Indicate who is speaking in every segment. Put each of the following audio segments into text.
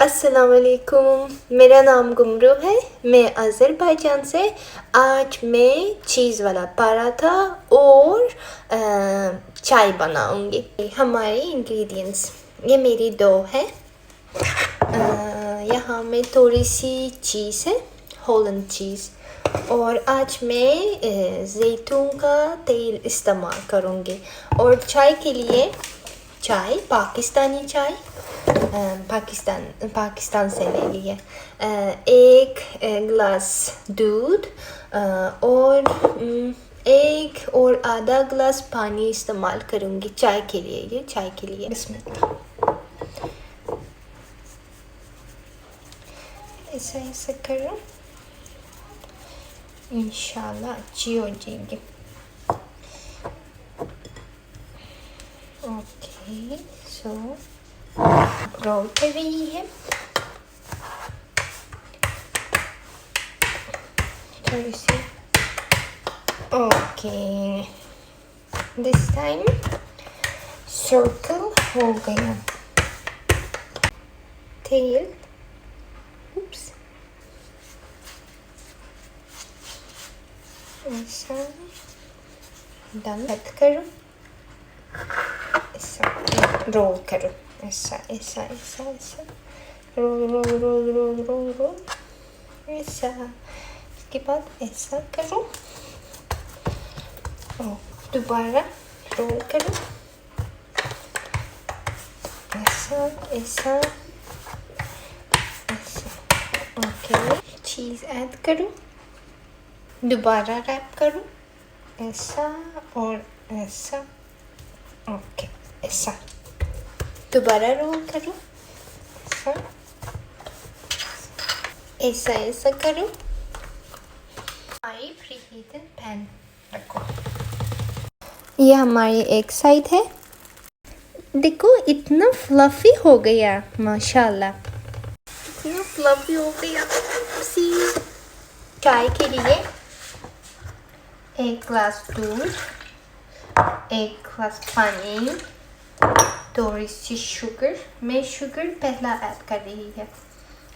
Speaker 1: अस्सलामुअलैकुम, मेरा नाम गुमरू है। मैं अज़रबैजान से। आज मैं चीज़ वाला पराठा और चाय बनाऊंगी। हमारे इंग्रेडिएंट्स ये मेरी डो है। यहाँ में थोड़ी सी चीज़ है, हॉलैंड चीज़। और आज मैं ज़ैतून का तेल इस्तेमाल करूँगी। और चाय के लिए चाय, पाकिस्तानी चाय, पाकिस्तान से ले लिए। एक गिलास दूध और एक और आधा गिलास पानी इस्तेमाल करूँगी चाय के लिए। ये चाय के लिए बिस्मिल्लाह। ऐसा करो, इंशाल्लाह अच्छी हो जाएगी। ओके, सो रोल कर रही है थोड़ी सी। ओके, दिस टाइम सर्कल हो गया। तेल, उप्स, ऐसा डन करो, ऐसा रोल करो, ऐसा ऐसा ऐसा ऐसा roll roll roll roll roll roll ऐसा। उसके बाद ऐसा करो और दोबारा रोल करो, ऐसा ऐसा ऐसा। ओके, चीज़ ऐड करो, दोबारा रैप करो, ऐसा और ऐसा। ओके, ऐसा दोबारा रोल करो, ऐसा ऐसा ऐसा करो। हमारी प्रीहीटेड पैन रखो। ये हमारी एक साइड है। देखो इतना फ्लफी हो गया, माशाल्लाह, इतना फ्लफी हो गया। चाय के लिए एक गिलास दूध, एक गिलास पानी, थोड़ी सी शुगर। मैं शुगर पहला ऐड कर रही है,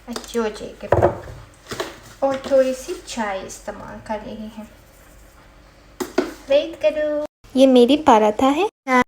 Speaker 1: अच्छी हो जाएगी। और थोड़ी सी चाय इस्तेमाल कर रही है। वेट करो, ये मेरी पराठा है।